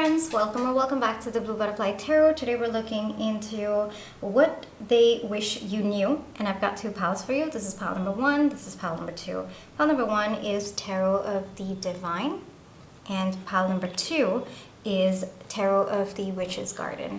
friends, welcome or welcome back to the Blue Butterfly Tarot. Today we're looking into what they wish you knew, and I've got two piles for you. This is pile number one, this is pile number two. Pile number one is Tarot of the Divine, and pile number two is Tarot of the Witch's Garden.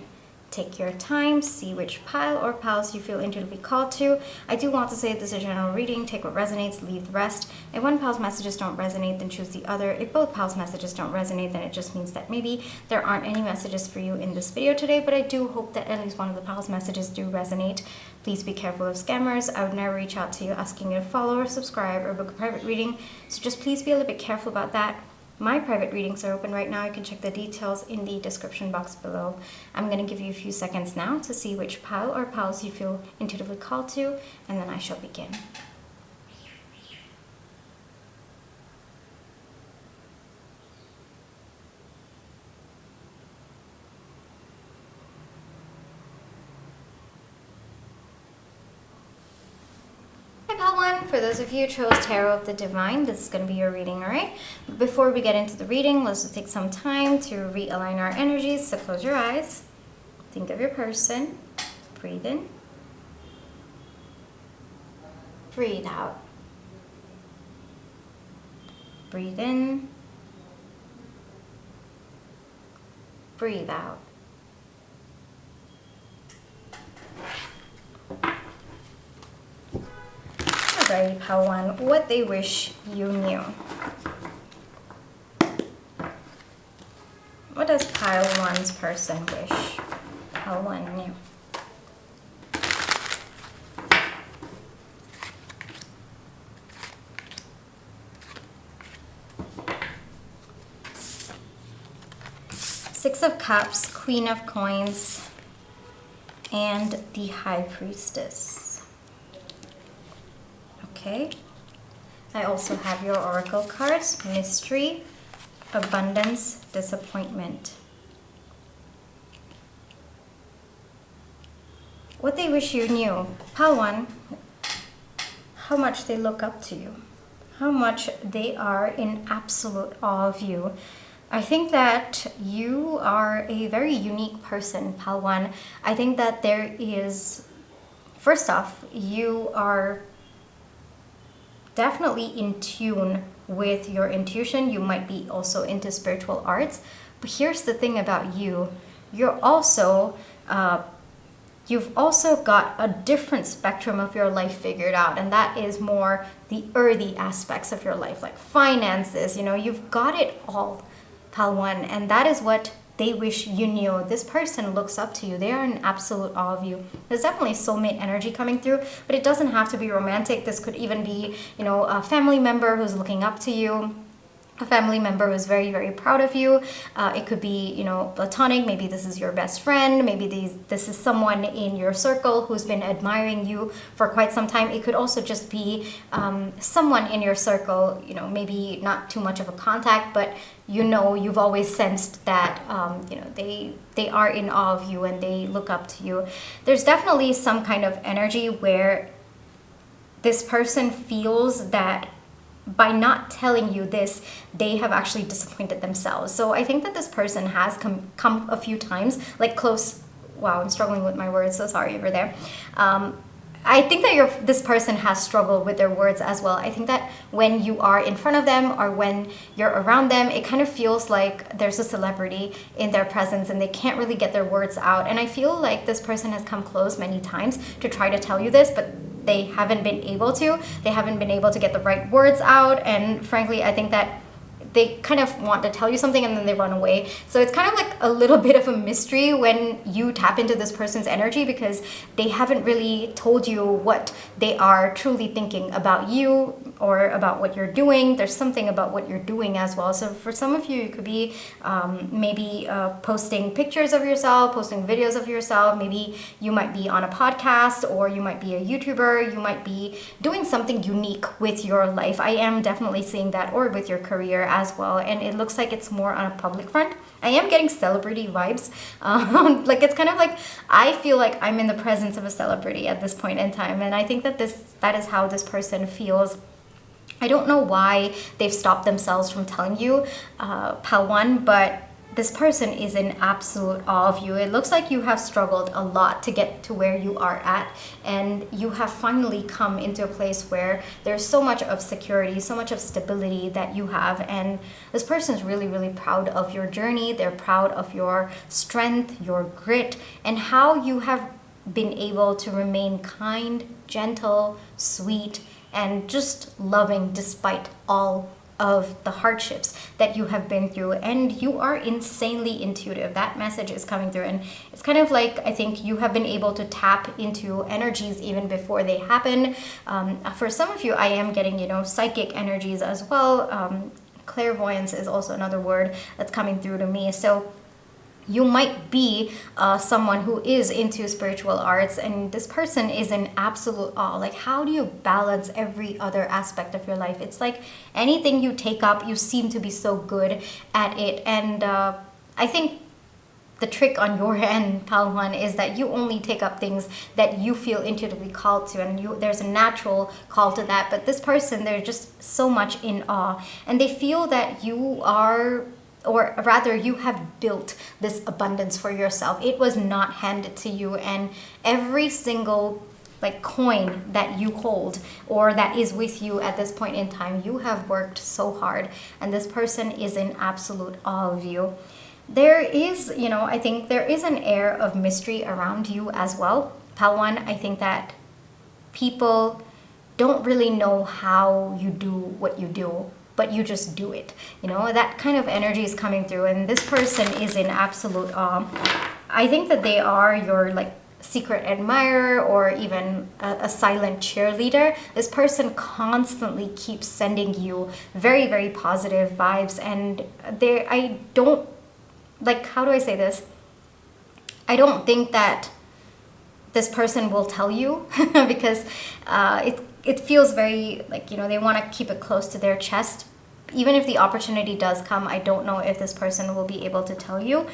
Take your time, see which pile or piles you feel intuitively called to. I do want to say this is a general reading. Take what resonates, leave the rest. If one pile's messages don't resonate, then choose the other. If both piles' messages don't resonate, then it just means that maybe there aren't any messages for you in this video today, but I do hope that at least one of the piles' messages do resonate. Please be careful of scammers. I would never reach out to you asking you to follow or subscribe or book a private reading, so just please be a little bit careful about that. My private readings are open right now. You can check the details in the description box below. I'm going to give you a few seconds now to see which pile or piles you feel intuitively called to, and then I shall begin. Pile one, for those of you who chose Tarot of the Divine, this is going to be your reading, alright? Before we get into the reading, let's just take some time to realign our energies. So close your eyes, think of your person, breathe in, breathe out, breathe in, breathe out. Alright, pile one, what they wish you knew. What does pile one's person wish pile one knew? Six of Cups, Queen of Coins, and the High Priestess. Okay, I also have your oracle cards: mystery, abundance, disappointment. What they wish you knew. Pile one, how much they look up to you, how much they are in absolute awe of you. I think that you are a very unique person, pile one. I think that there is, first off, you are definitely in tune with your intuition. You might be also into spiritual arts, but here's the thing about you. You've also got a different spectrum of your life figured out, and that is more the earthy aspects of your life, like finances. You know, you've got it all, pile one, and that is what they wish you knew. This person looks up to you. They are in absolute awe of you. There's definitely soulmate energy coming through, but it doesn't have to be romantic. This could even be, you know, a family member who's looking up to you, a family member who's very, very proud of you. It could be, you know, platonic. Maybe this is your best friend. Maybe this is someone in your circle who's been admiring you for quite some time. It could also just be someone in your circle, you know, maybe not too much of a contact, but you know, you've always sensed that, you know, they are in awe of you and they look up to you. There's definitely some kind of energy where this person feels that by not telling you this, they have actually disappointed themselves. So I think that this person has come a few times, like close. Wow, I'm struggling with my words, so sorry over there. I think that this person has struggled with their words as well. I think that when you are in front of them or when you're around them, it kind of feels like there's a celebrity in their presence and they can't really get their words out. And I feel like this person has come close many times to try to tell you this, but they haven't been able to. They haven't been able to get the right words out. And frankly, I think that they kind of want to tell you something and then they run away. So it's kind of like a little bit of a mystery when you tap into this person's energy, because they haven't really told you what they are truly thinking about you or about what you're doing. There's something about what you're doing as well. So for some of you, it could be maybe posting pictures of yourself, posting videos of yourself. Maybe you might be on a podcast, or you might be a YouTuber. You might be doing something unique with your life. I am definitely seeing that, or with your career as well. And it looks like it's more on a public front. I am getting celebrity vibes. Like it's kind of like, I feel like I'm in the presence of a celebrity at this point in time. And I think that that is how this person feels. I don't know why they've stopped themselves from telling you, pal one, but this person is in absolute awe of you. It looks like you have struggled a lot to get to where you are at, and you have finally come into a place where there's so much of security, so much of stability that you have, and this person is really, really proud of your journey. They're proud of your strength, your grit, and how you have been able to remain kind, gentle, sweet, and just loving despite all of the hardships that you have been through. And you are insanely intuitive. That message is coming through, and it's kind of like, I think you have been able to tap into energies even before they happen. For some of you, I am getting, psychic energies as well. Clairvoyance is also another word that's coming through to me. So you might be someone who is into spiritual arts, and this person is in absolute awe. Like, how do you balance every other aspect of your life? It's like anything you take up, you seem to be so good at it. And I think the trick on your end, Palwan, is that you only take up things that you feel intuitively called to, and there's a natural call to that. But this person, they're just so much in awe, and they feel that you are, or rather you have built this abundance for yourself. It was not handed to you, and every single coin that you hold or that is with you at this point in time, you have worked so hard, and this person is in absolute awe of you. There is, I think there is an air of mystery around you as well, Palwan. I think that people don't really know how you do what you do, but you just do it. That kind of energy is coming through, and this person is in absolute awe. I think that they are your secret admirer, or even a silent cheerleader. This person constantly keeps sending you very, very positive vibes, and I don't, how do I say this? I don't think that this person will tell you because it feels very they want to keep it close to their chest. Even if the opportunity does come, I don't know if this person will be able to tell you.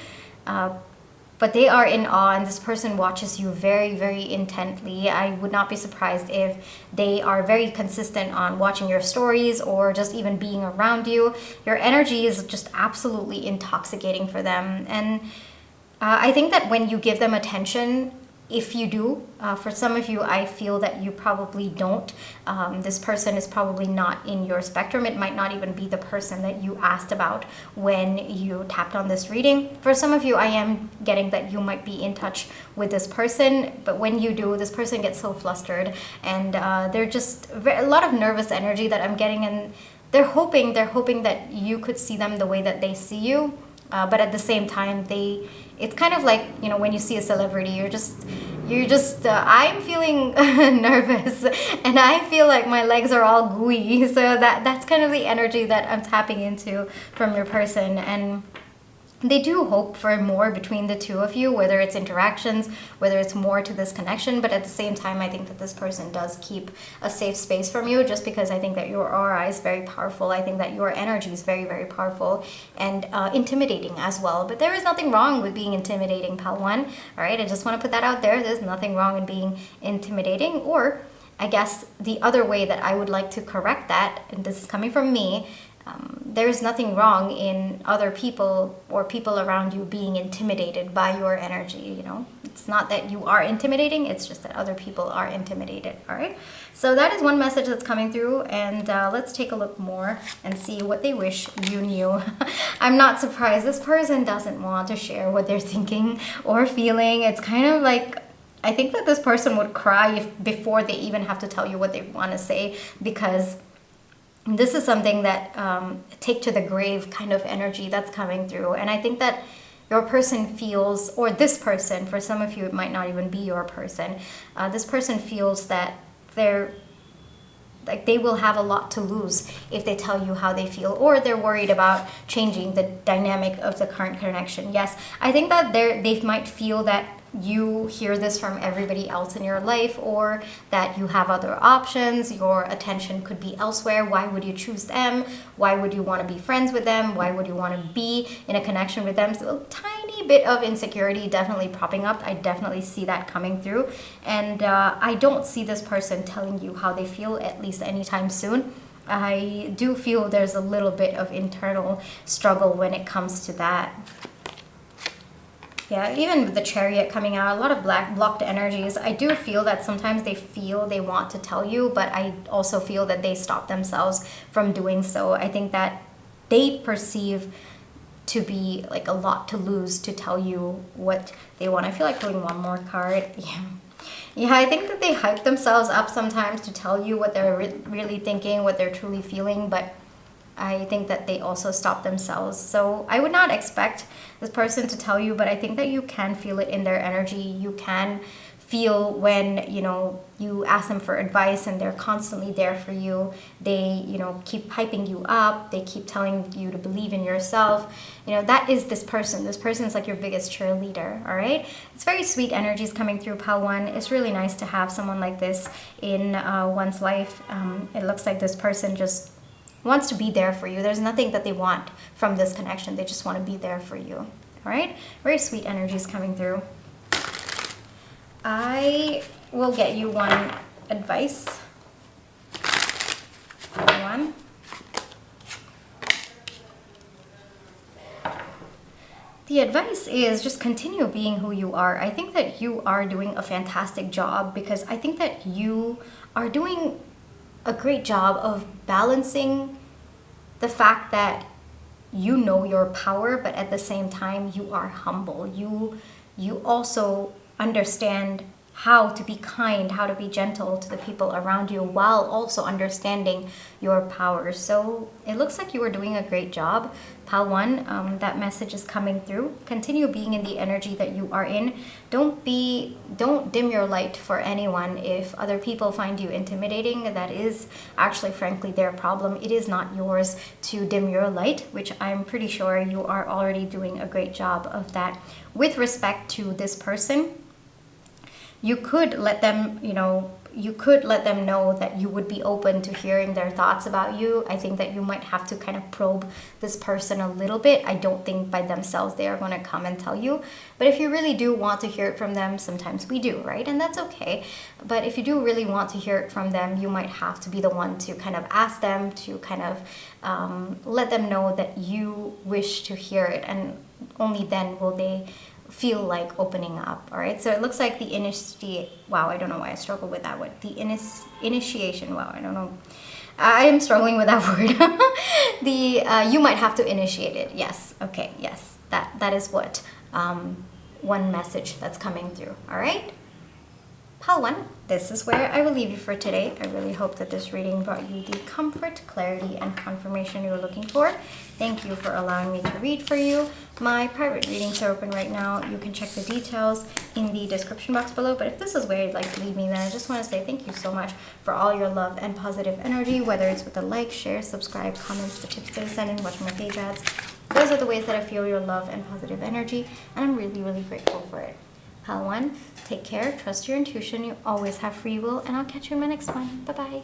But they are in awe, and this person watches you very, very intently. I would not be surprised if they are very consistent on watching your stories or just even being around you. Your energy is just absolutely intoxicating for them. And I think that when you give them attention, if you do, for some of you, I feel that you probably don't. This person is probably not in your spectrum. It might not even be the person that you asked about when you tapped on this reading. For some of you, I am getting that you might be in touch with this person, but when you do, this person gets so flustered, and they're just a lot of nervous energy that I'm getting, and they're hoping that you could see them the way that they see you. But at the same time, it's kind of like, when you see a celebrity, you're just I'm feeling nervous, and I feel like my legs are all gooey. So that's kind of the energy that I'm tapping into from your person. And they do hope for more between the two of you, whether it's interactions, whether it's more to this connection. But at the same time, I think that this person does keep a safe space from you, just because I think that your aura is very powerful. I think that your energy is very, very powerful and intimidating as well. But there is nothing wrong with being intimidating, Palwan. All right, I just want to put that out there. There's nothing wrong in being intimidating. Or I guess the other way that I would like to correct that, and this is coming from me, there's nothing wrong in other people or people around you being intimidated by your energy. It's not that you are intimidating, it's just that other people are intimidated. All right, so that is one message that's coming through, and let's take a look more and see what they wish you knew. I'm not surprised. This person doesn't want to share what they're thinking or feeling. It's kind of like, I think that this person would cry before they even have to tell you what they want to say, because this is something that take to the grave kind of energy that's coming through. And I think that your person feels, or this person, for some of you, it might not even be your person. This person feels that they will have a lot to lose if they tell you how they feel, or they're worried about changing the dynamic of the current connection. Yes, I think that they might feel that you hear this from everybody else in your life, or that you have other options, your attention could be elsewhere. Why would you choose them? Why would you want to be friends with them? Why would you want to be in a connection with them? So a tiny bit of insecurity definitely popping up. I definitely see that coming through, and I don't see this person telling you how they feel, at least anytime soon. I do feel there's a little bit of internal struggle when it comes to that. Yeah, even with the Chariot coming out, a lot of blocked energies. I do feel that sometimes they feel they want to tell you, but I also feel that they stop themselves from doing so. I think that they perceive to be like a lot to lose to tell you what they want. I feel like pulling one more card. Yeah, I think that they hype themselves up sometimes to tell you what they're really thinking, what they're truly feeling, but I think that they also stop themselves. So I would not expect this person to tell you, but I think that you can feel it in their energy. You can feel when, you know, you ask them for advice and they're constantly there for you. They, you know, keep hyping you up. They keep telling you to believe in yourself. You know, that is this person. This person is like your biggest cheerleader, all right? It's very sweet energies coming through, Pile 1. It's really nice to have someone like this in one's life. It looks like this person just wants to be there for you. There's nothing that they want from this connection. They just want to be there for you, all right? Very sweet energies coming through. I will get you one advice. One. The advice is just continue being who you are. I think that you are doing a fantastic job, because I think that you are doing a great job of balancing the fact that you know your power, but at the same time you are humble. You also understand how to be kind, how to be gentle to the people around you, while also understanding your power. So it looks like you are doing a great job, Pile 1. That message is coming through. Continue being in the energy that you are in. Don't dim your light for anyone. If other people find you intimidating, that is actually, frankly, their problem. It is not yours to dim your light, which I'm pretty sure you are already doing a great job of that. With respect to this person, you could let them, know that you would be open to hearing their thoughts about you. I think that you might have to kind of probe this person a little bit. I don't think by themselves they are going to come and tell you. But if you really do want to hear it from them, sometimes we do, right? And that's okay. But if you do really want to hear it from them, you might have to be the one to kind of ask them to kind of let them know that you wish to hear it. And only then will they feel like opening up. All right, so it looks like the wow, I don't know why I struggle with that word. The initiation. Wow, I don't know, I am struggling with that word. You might have to initiate it. Yes, okay, yes, that is what one message that's coming through. All right, Pile 1, this is where I will leave you for today. I really hope that this reading brought you the comfort, clarity, and confirmation you were looking for. Thank you for allowing me to read for you. My private readings are open right now. You can check the details in the description box below. But if this is where you'd like to leave me, then I just want to say thank you so much for all your love and positive energy, whether it's with a like, share, subscribe, comments, the tips that I send, and watching my page ads. Those are the ways that I feel your love and positive energy, and I'm really, really grateful for it. Pile 1, take care, trust your intuition, you always have free will, and I'll catch you in my next one. Bye-bye.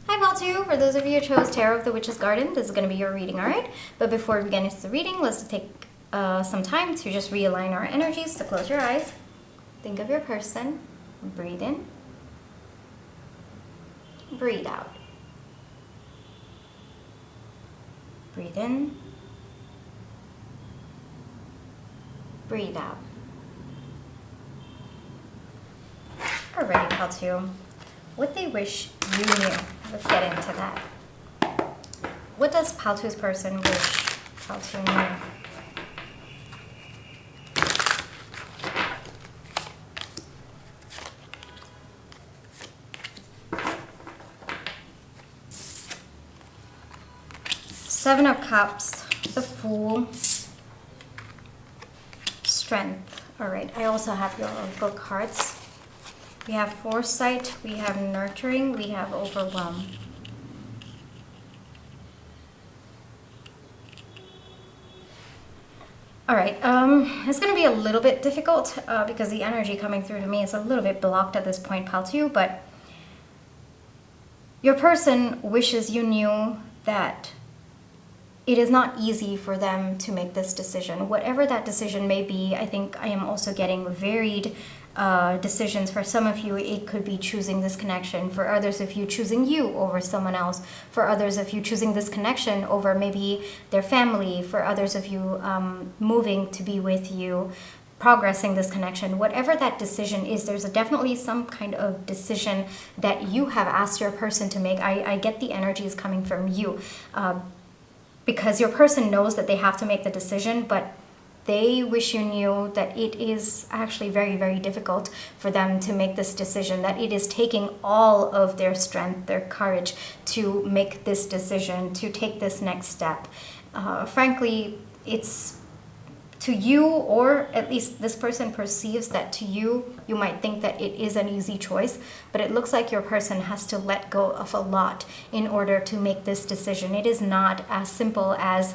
Hi, Pile 2. For those of you who chose Tarot of the Witch's Garden, this is going to be your reading, all right? But before we get into the reading, let's take some time to just realign our energies. So close your eyes, think of your person, breathe in, breathe out. Breathe in, breathe out. Alrighty, Pile 2. What they wish you knew. Let's get into that. What does Pile 2's person wish Pile 2 knew? Seven of Cups, the Fool, Strength. Alright, I also have your book cards. We have Foresight, we have Nurturing, we have Overwhelm. Alright, it's going to be a little bit difficult because the energy coming through to me is a little bit blocked at this point, Pile 2, but your person wishes you knew that it is not easy for them to make this decision. Whatever that decision may be, I think I am also getting varied decisions. For some of you, it could be choosing this connection. For others of you, choosing you over someone else. For others of you, choosing this connection over maybe their family. For others of you, moving to be with you, progressing this connection. Whatever that decision is, there's definitely some kind of decision that you have asked your person to make. I get the energies coming from you, because your person knows that they have to make the decision, but they wish you knew that it is actually very, very difficult for them to make this decision, that it is taking all of their strength, their courage to make this decision, to take this next step. Frankly, it's to you, or at least this person perceives that to you, you might think that it is an easy choice, but it looks like your person has to let go of a lot in order to make this decision. It is not as simple as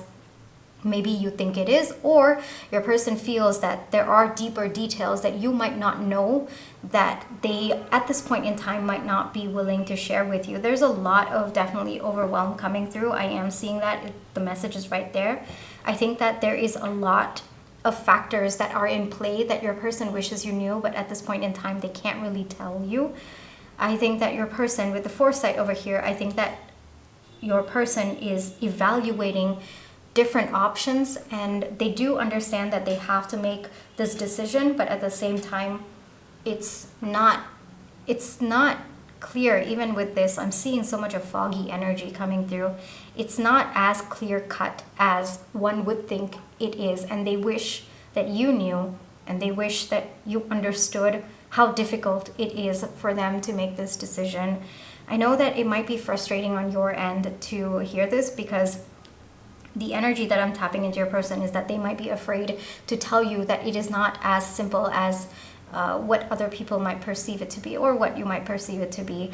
maybe you think it is, or your person feels that there are deeper details that you might not know, that they at this point in time might not be willing to share with you. There's a lot of definitely overwhelm coming through. I am seeing that. The message is right there. I think that there is a lot of factors that are in play that your person wishes you knew, but at this point in time they can't really tell you. I think that your person, with the foresight over here, I think that your person is evaluating different options, and they do understand that they have to make this decision, but at the same time it's not clear. Even with this, I'm seeing so much of foggy energy coming through. It's not as clear cut as one would think it is, and they wish that you knew, and they wish that you understood how difficult it is for them to make this decision. I know that it might be frustrating on your end to hear this, because the energy that I'm tapping into your person is that they might be afraid to tell you that it is not as simple as what other people might perceive it to be, or what you might perceive it to be.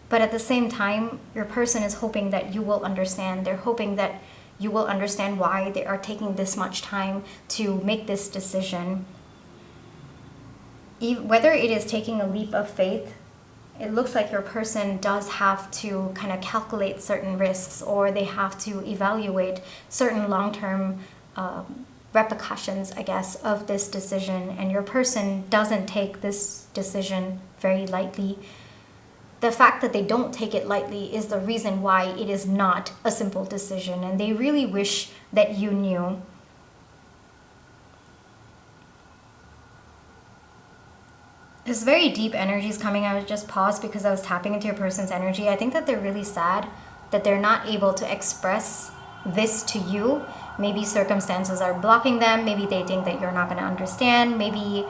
But at the same time, your person is hoping that you will understand. They're hoping that you will understand why they are taking this much time to make this decision. Whether it is taking a leap of faith, it looks like your person does have to kind of calculate certain risks, or they have to evaluate certain long-term repercussions, I guess, of this decision. And your person doesn't take this decision very lightly. The fact that they don't take it lightly is the reason why it is not a simple decision, and they really wish that you knew. There's very deep energies coming. I was just paused because I was tapping into your person's energy. I think that they're really sad that they're not able to express this to you. Maybe circumstances are blocking them. Maybe they think that you're not going to understand. Maybe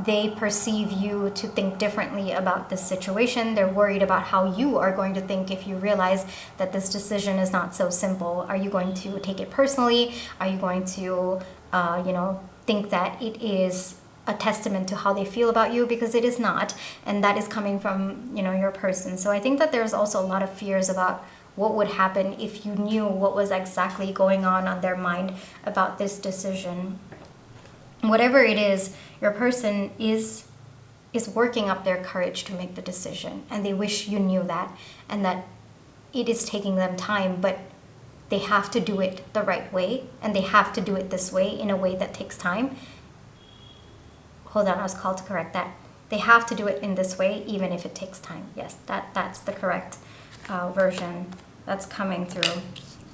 they perceive you to think differently about this situation. They're worried about how you are going to think if you realize that this decision is not so simple. Are you going to take it personally? Are you going to, think that it is a testament to how they feel about you? Because it is not, and that is coming from your person. So I think that there's also a lot of fears about what would happen if you knew what was exactly going on their mind about this decision. Whatever it is, your person is working up their courage to make the decision, and they wish you knew that, and that it is taking them time, but they have to do it the right way, and they have to do it this way, in a way that takes time. Hold on, I was called to correct that. They have to do it in this way, even if it takes time. Yes, that's the correct version that's coming through.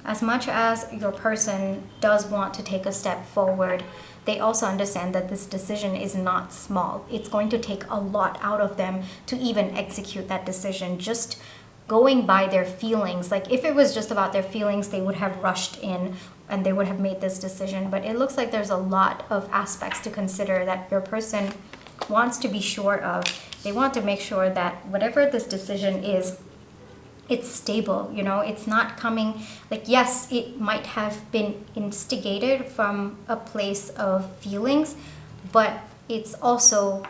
As much as your person does want to take a step forward, they also understand that this decision is not small. It's going to take a lot out of them to even execute that decision. Just going by their feelings. Like, if it was just about their feelings, they would have rushed in and they would have made this decision. But it looks like there's a lot of aspects to consider that your person wants to be sure of. They want to make sure that whatever this decision is, it's stable. It's not coming, like, yes, it might have been instigated from a place of feelings, but it's also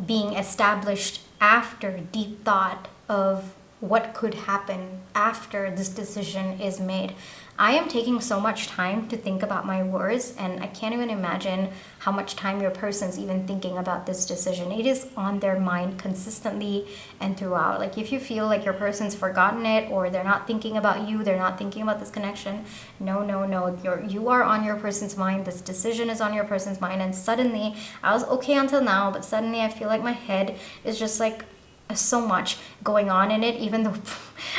being established after deep thought of what could happen after this decision is made. I am taking so much time to think about my words, and I can't even imagine how much time your person's even thinking about this decision. It is on their mind consistently and throughout. Like if you feel like your person's forgotten it, or they're not thinking about you, they're not thinking about this connection, no. You are on your person's mind. This decision is on your person's mind. And suddenly, I was okay until now, but suddenly I feel like my head is just like so much going on in it, even though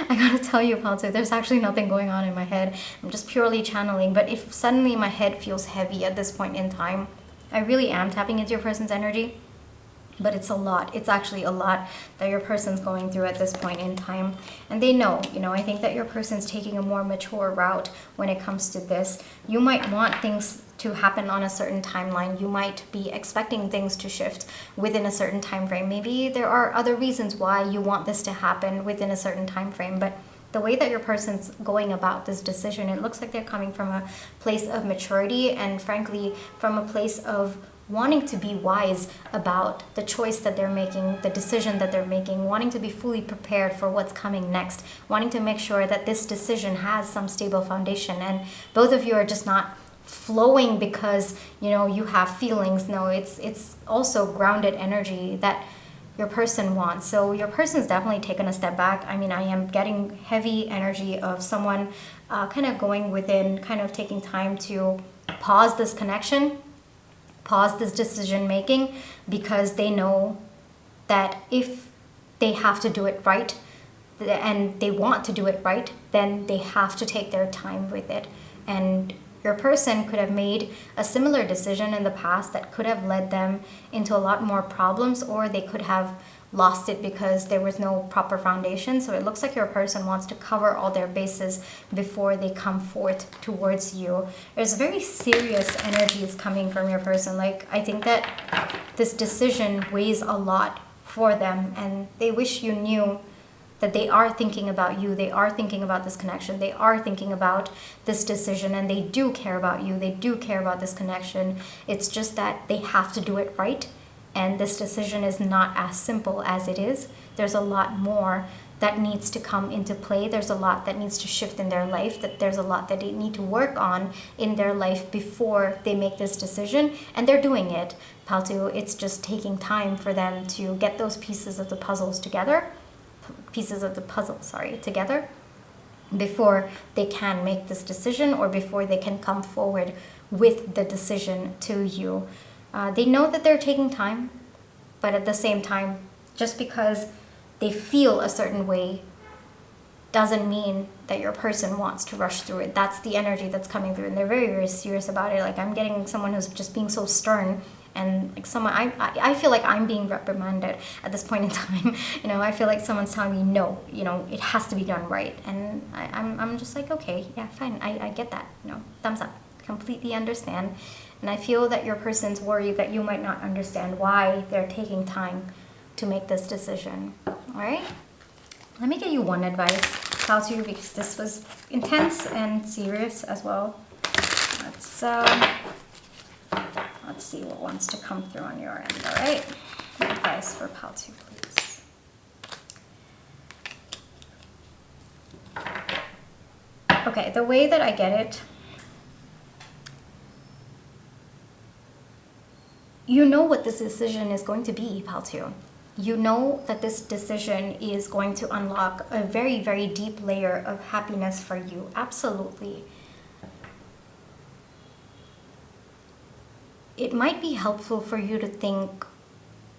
I gotta tell you, Palto, there's actually nothing going on in my head. I'm just purely channeling. But if suddenly my head feels heavy at this point in time, I really am tapping into your person's energy. But it's a lot. It's actually a lot that your person's going through at this point in time. And they know, I think that your person's taking a more mature route when it comes to this. You might want things to happen on a certain timeline. You might be expecting things to shift within a certain time frame. Maybe there are other reasons why you want this to happen within a certain time frame. But the way that your person's going about this decision, it looks like they're coming from a place of maturity, and frankly, from a place of wanting to be wise about the choice that they're making, the decision that they're making, wanting to be fully prepared for what's coming next, wanting to make sure that this decision has some stable foundation. And both of you are just not flowing because, you have feelings. No, it's also grounded energy that your person wants. So your person's definitely taken a step back. I mean, I am getting heavy energy of someone kind of going within, kind of taking time to pause this connection, pause this decision making, because they know that if they have to do it right and they want to do it right, then they have to take their time with it. And your person could have made a similar decision in the past that could have led them into a lot more problems, or they could have lost it because there was no proper foundation. So it looks like your person wants to cover all their bases before they come forth towards you. There's very serious energies coming from your person. Like, I think that this decision weighs a lot for them, and they wish you knew that they are thinking about you, they are thinking about this connection, they are thinking about this decision, and they do care about you, they do care about this connection. It's just that they have to do it right, and this decision is not as simple as it is. There's a lot more that needs to come into play. There's a lot that needs to shift in their life, that there's a lot that they need to work on in their life before they make this decision, and they're doing it, Paltu. It's just taking time for them to get those pieces of the puzzle together before they can make this decision, or before they can come forward with the decision to you. They know that they're taking time, but at the same time, just because they feel a certain way doesn't mean that your person wants to rush through it. That's the energy that's coming through, and they're very, very serious about it. Like, I'm getting someone who's just being so stern, and like someone, I feel like I'm being reprimanded at this point in time. I feel like someone's telling me, no, it has to be done right. And I'm just like, okay, yeah, fine, I get that, thumbs up, completely understand. And I feel that your person's worried that you might not understand why they're taking time to make this decision. All right, let me get you one advice, how to, because this was intense and serious as well. Let's see what wants to come through on your end, all right? Advice for Paltu, please. Okay, the way that I get it, you know what this decision is going to be, Paltu. You know that this decision is going to unlock a very, very deep layer of happiness for you, absolutely. It might be helpful for you to think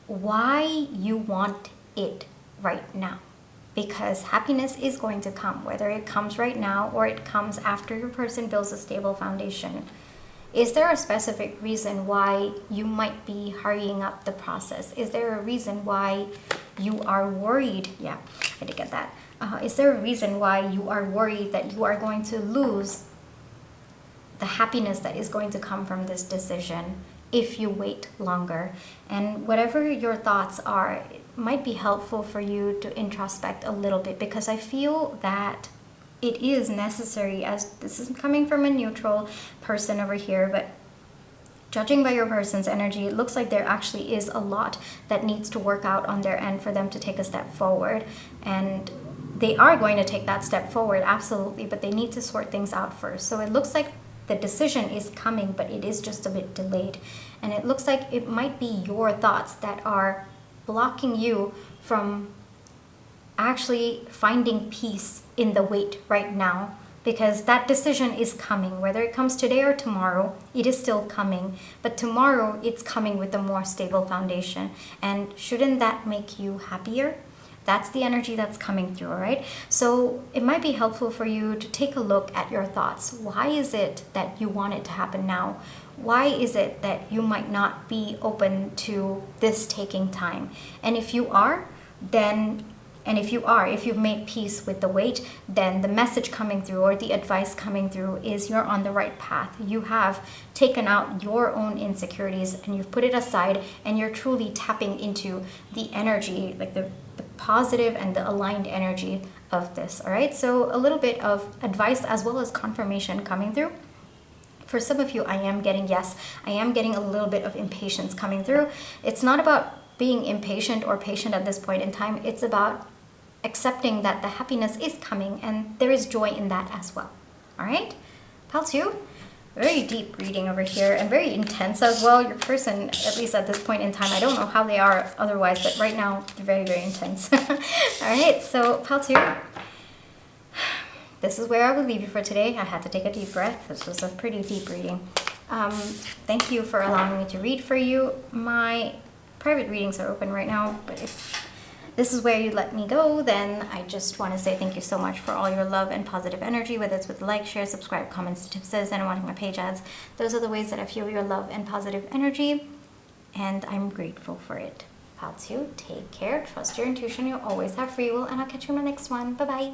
why you want it right now, because happiness is going to come, whether it comes right now or it comes after your person builds a stable foundation. Is there a specific reason why you might be hurrying up the process? Is there a reason why you are worried? Yeah, I did get that. Is there a reason why you are worried that you are going to lose the happiness that is going to come from this decision if you wait longer? And whatever your thoughts are, it might be helpful for you to introspect a little bit, because I feel that it is necessary, as this is coming from a neutral person over here, but judging by your person's energy, it looks like there actually is a lot that needs to work out on their end for them to take a step forward. And they are going to take that step forward, absolutely, but they need to sort things out first. So it looks like the decision is coming, but it is just a bit delayed. And it looks like it might be your thoughts that are blocking you from actually finding peace in the wait right now, because that decision is coming. Whether it comes today or tomorrow, it is still coming. But tomorrow, it's coming with a more stable foundation. And shouldn't that make you happier? That's the energy that's coming through, all right? So it might be helpful for you to take a look at your thoughts. Why is it that you want it to happen now? Why is it that you might not be open to this taking time? And if you are, then, and if you've made peace with the wait, then the message coming through or the advice coming through is you're on the right path. You have taken out your own insecurities and you've put it aside, and you're truly tapping into the energy, like the positive and the aligned energy of this, all right? So a little bit of advice as well as confirmation coming through. For some of you, I am getting a little bit of impatience coming through. It's not about being impatient or patient at this point in time. It's about accepting that the happiness is coming, and there is joy in that as well. All right? Pile 2, very deep reading over here, and very intense as well. Your person, at least at this point in time, I don't know how they are otherwise, but right now, they're very, very intense. All right, so Pile 2. This is where I will leave you for today. I had to take a deep breath. This was a pretty deep reading. Thank you for allowing me to read for you. My private readings are open right now, but if this is where you let me go, then I just want to say thank you so much for all your love and positive energy, whether it's with like, share, subscribe, comments, tips, and wanting my page ads. Those are the ways that I feel your love and positive energy, and I'm grateful for it. Pile 2, take care, trust your intuition, you'll always have free will, and I'll catch you in my next one. Bye-bye.